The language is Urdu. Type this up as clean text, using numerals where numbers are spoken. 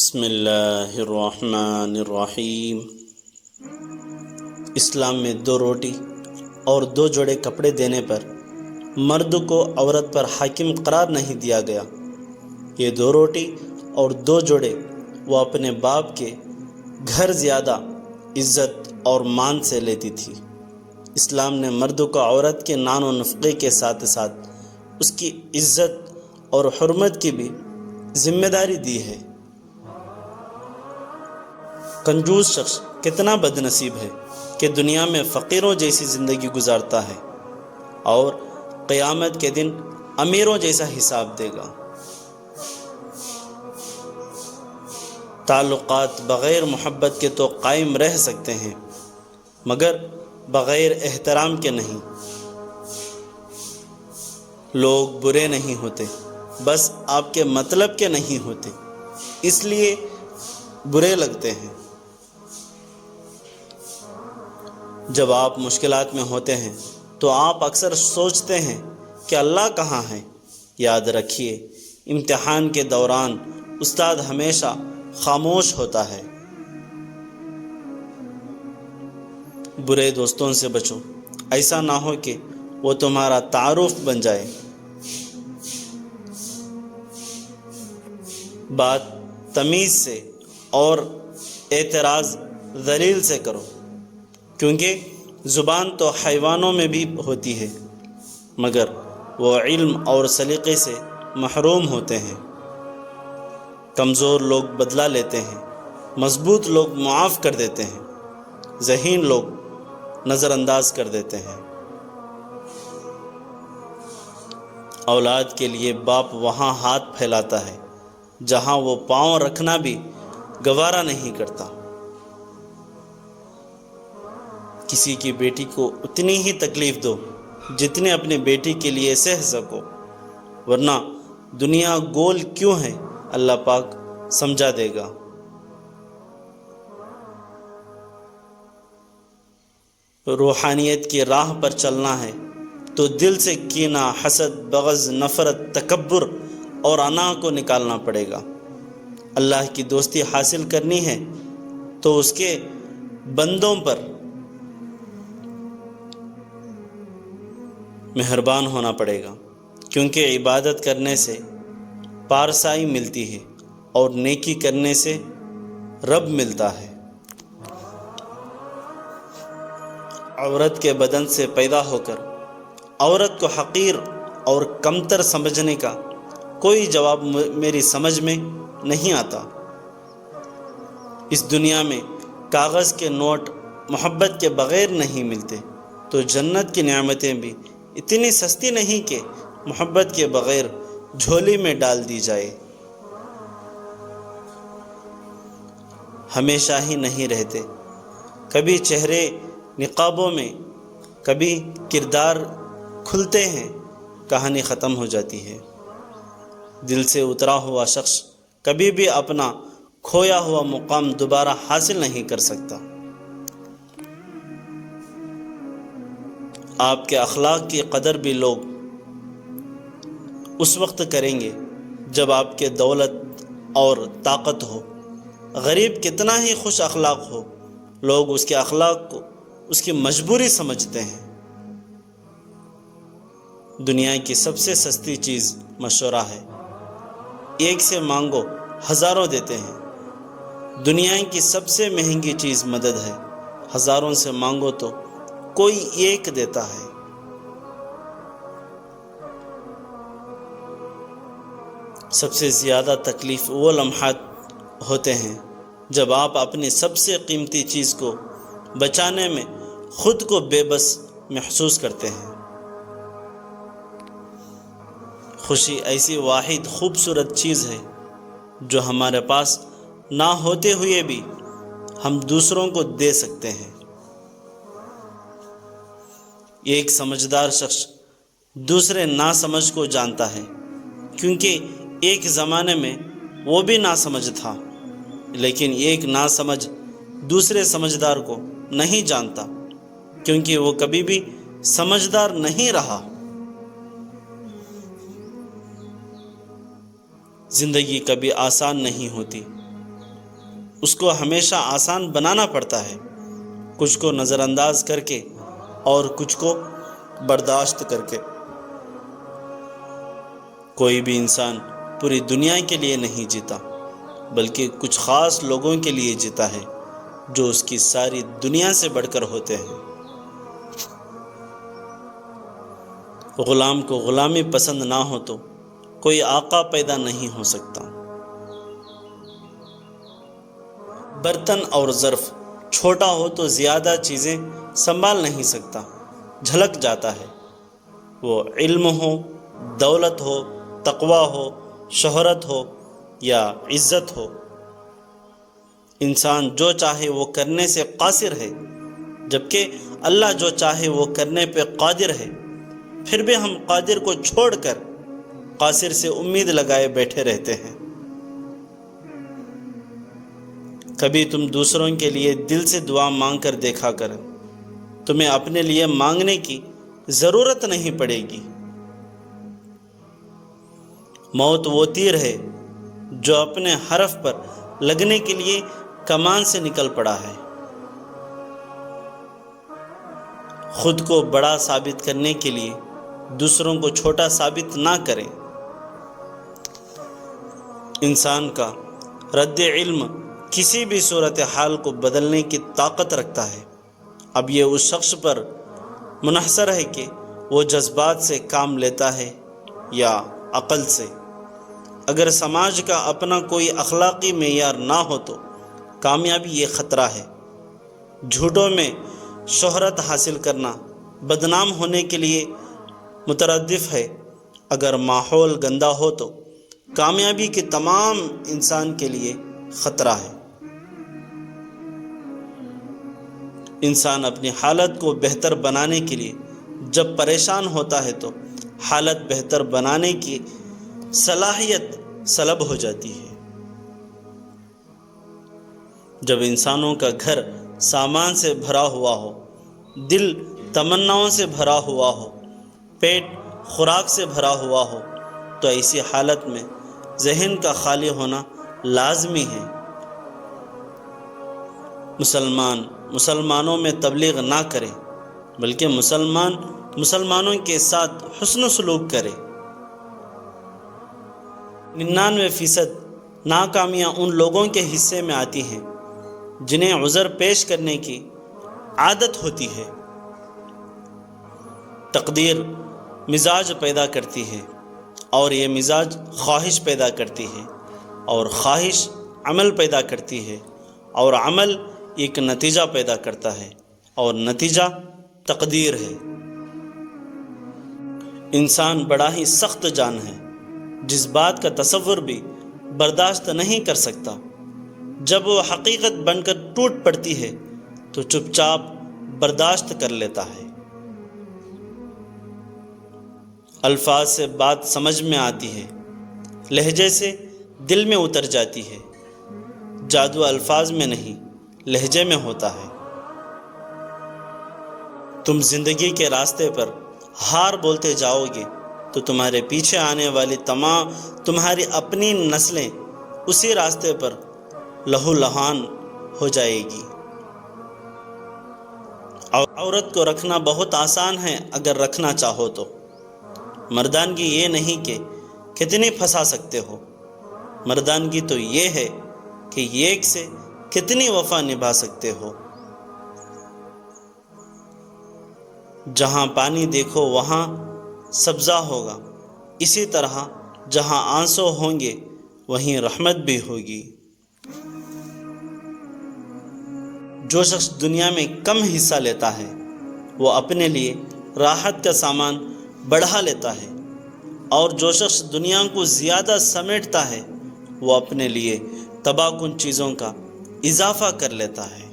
بسم اللہ الرحمن الرحیم۔ اسلام میں 2 روٹی اور 2 جوڑے کپڑے دینے پر مرد کو عورت پر حاکم قرار نہیں دیا گیا۔ یہ 2 روٹی اور 2 جوڑے وہ اپنے باپ کے گھر زیادہ عزت اور مان سے لیتی تھی۔ اسلام نے مرد کو عورت کے نان و نفقے کے ساتھ ساتھ اس کی عزت اور حرمت کی بھی ذمہ داری دی ہے۔ کنجوس شخص کتنا بد نصیب ہے کہ دنیا میں فقیروں جیسی زندگی گزارتا ہے اور قیامت کے دن امیروں جیسا حساب دے گا۔ تعلقات بغیر محبت کے تو قائم رہ سکتے ہیں مگر بغیر احترام کے نہیں۔ لوگ برے نہیں ہوتے، بس آپ کے مطلب کے نہیں ہوتے، اس لیے برے لگتے ہیں۔ جب آپ مشکلات میں ہوتے ہیں تو آپ اکثر سوچتے ہیں کہ اللہ کہاں ہے۔ یاد رکھیے، امتحان کے دوران استاد ہمیشہ خاموش ہوتا ہے۔ برے دوستوں سے بچو، ایسا نہ ہو کہ وہ تمہارا تعارف بن جائے۔ بات تمیز سے اور اعتراض ذلیل سے کرو، کیونکہ زبان تو حیوانوں میں بھی ہوتی ہے مگر وہ علم اور سلیقے سے محروم ہوتے ہیں۔ کمزور لوگ بدلہ لیتے ہیں، مضبوط لوگ معاف کر دیتے ہیں، ذہین لوگ نظر انداز کر دیتے ہیں۔ اولاد کے لیے باپ وہاں ہاتھ پھیلاتا ہے جہاں وہ پاؤں رکھنا بھی گوارا نہیں کرتا۔ کسی کی بیٹی کو اتنی ہی تکلیف دو جتنے اپنے بیٹی کے لیے سہ سکو، ورنہ دنیا گول کیوں ہے اللہ پاک سمجھا دے گا۔ روحانیت کی راہ پر چلنا ہے تو دل سے کینہ، حسد، بغض، نفرت، تکبر اور انا کو نکالنا پڑے گا۔ اللہ کی دوستی حاصل کرنی ہے تو اس کے بندوں پر مہربان ہونا پڑے گا، کیونکہ عبادت کرنے سے پارسائی ملتی ہے اور نیکی کرنے سے رب ملتا ہے۔ عورت کے بدن سے پیدا ہو کر عورت کو حقیر اور کمتر سمجھنے کا کوئی جواب میری سمجھ میں نہیں آتا۔ اس دنیا میں کاغذ کے نوٹ محبت کے بغیر نہیں ملتے، تو جنت کی نعمتیں بھی اتنی سستی نہیں کہ محبت کے بغیر جھولی میں ڈال دی جائے۔ ہمیشہ ہی نہیں رہتے، کبھی چہرے نقابوں میں، کبھی کردار کھلتے ہیں، کہانی ختم ہو جاتی ہے۔ دل سے اترا ہوا شخص کبھی بھی اپنا کھویا ہوا مقام دوبارہ حاصل نہیں کر سکتا۔ آپ کے اخلاق کی قدر بھی لوگ اس وقت کریں گے جب آپ کے دولت اور طاقت ہو۔ غریب کتنا ہی خوش اخلاق ہو، لوگ اس کے اخلاق کو اس کی مجبوری سمجھتے ہیں۔ دنیا کی سب سے سستی چیز مشورہ ہے، ایک سے مانگو ہزاروں دیتے ہیں۔ دنیا کی سب سے مہنگی چیز مدد ہے، ہزاروں سے مانگو تو کوئی ایک دیتا ہے۔ سب سے زیادہ تکلیف وہ لمحات ہوتے ہیں جب آپ اپنی سب سے قیمتی چیز کو بچانے میں خود کو بے بس محسوس کرتے ہیں۔ خوشی ایسی واحد خوبصورت چیز ہے جو ہمارے پاس نہ ہوتے ہوئے بھی ہم دوسروں کو دے سکتے ہیں۔ ایک سمجھدار شخص دوسرے ناسمجھ کو جانتا ہے، کیونکہ ایک زمانے میں وہ بھی ناسمجھ تھا، لیکن ایک ناسمجھ دوسرے سمجھدار کو نہیں جانتا، کیونکہ وہ کبھی بھی سمجھدار نہیں رہا۔ زندگی کبھی آسان نہیں ہوتی، اس کو ہمیشہ آسان بنانا پڑتا ہے، کچھ کو نظر انداز کر کے اور کچھ کو برداشت کر کے۔ کوئی بھی انسان پوری دنیا کے لیے نہیں جیتا، بلکہ کچھ خاص لوگوں کے لیے جیتا ہے جو اس کی ساری دنیا سے بڑھ کر ہوتے ہیں۔ غلام کو غلامی پسند نہ ہو تو کوئی آقا پیدا نہیں ہو سکتا۔ برتن اور ظرف چھوٹا ہو تو زیادہ چیزیں سنبھال نہیں سکتا، جھلک جاتا ہے۔ وہ علم ہو، دولت ہو، تقوی ہو، شہرت ہو یا عزت ہو، انسان جو چاہے وہ کرنے سے قاصر ہے، جبکہ اللہ جو چاہے وہ کرنے پہ قادر ہے۔ پھر بھی ہم قادر کو چھوڑ کر قاصر سے امید لگائے بیٹھے رہتے ہیں۔ کبھی تم دوسروں کے لیے دل سے دعا مانگ کر دیکھا کرو، تمہیں اپنے لیے مانگنے کی ضرورت نہیں پڑے گی۔ موت وہ تیر ہے جو اپنے حرف پر لگنے کے لیے کمان سے نکل پڑا ہے۔ خود کو بڑا ثابت کرنے کے لیے دوسروں کو چھوٹا ثابت نہ کریں۔ انسان کا رد علم کسی بھی صورتحال کو بدلنے کی طاقت رکھتا ہے۔ اب یہ اس شخص پر منحصر ہے کہ وہ جذبات سے کام لیتا ہے یا عقل سے۔ اگر سماج کا اپنا کوئی اخلاقی معیار نہ ہو تو کامیابی یہ خطرہ ہے۔ جھوٹوں میں شہرت حاصل کرنا بدنام ہونے کے لیے مترادف ہے۔ اگر ماحول گندا ہو تو کامیابی کے تمام انسان کے لیے خطرہ ہے۔ انسان اپنی حالت کو بہتر بنانے کے لیے جب پریشان ہوتا ہے تو حالت بہتر بنانے کی صلاحیت سلب ہو جاتی ہے۔ جب انسانوں کا گھر سامان سے بھرا ہوا ہو، دل تمناؤں سے بھرا ہوا ہو، پیٹ خوراک سے بھرا ہوا ہو، تو ایسی حالت میں ذہن کا خالی ہونا لازمی ہے۔ مسلمانوں میں تبلیغ نہ کرے، بلکہ مسلمانوں کے ساتھ حسن سلوک کرے۔ 99% ناکامیاں ان لوگوں کے حصے میں آتی ہیں جنہیں عذر پیش کرنے کی عادت ہوتی ہے۔ تقدیر مزاج پیدا کرتی ہے، اور یہ مزاج خواہش پیدا کرتی ہے، اور خواہش عمل پیدا کرتی ہے، اور عمل ایک نتیجہ پیدا کرتا ہے، اور نتیجہ تقدیر ہے۔ انسان بڑا ہی سخت جان ہے، جس بات کا تصور بھی برداشت نہیں کر سکتا۔ جب وہ حقیقت بن کر ٹوٹ پڑتی ہے تو چپ چاپ برداشت کر لیتا ہے۔ الفاظ سے بات سمجھ میں آتی ہے، لہجے سے دل میں اتر جاتی ہے۔ جادو الفاظ میں نہیں، لہجے میں ہوتا ہے۔ تم زندگی کے راستے پر ہار بولتے جاؤ گے تو تمہارے پیچھے آنے والی تمہاری اپنی نسلیں اسی راستے پر لہو لہان ہو جائے گی۔ عورت کو رکھنا بہت آسان ہے اگر رکھنا چاہو تو۔ مردانگی یہ نہیں کہ کتنی پھنسا سکتے ہو، مردانگی تو یہ ہے کہ ایک سے کتنی وفا نبھا سکتے ہو۔ جہاں پانی دیکھو وہاں سبزہ ہوگا، اسی طرح جہاں آنسو ہوں گے وہیں رحمت بھی ہوگی۔ جو شخص دنیا میں کم حصہ لیتا ہے وہ اپنے لیے راحت کا سامان بڑھا لیتا ہے، اور جو شخص دنیا کو زیادہ سمیٹتا ہے وہ اپنے لیے تباہ کن چیزوں کا اضافہ کر لیتا ہے۔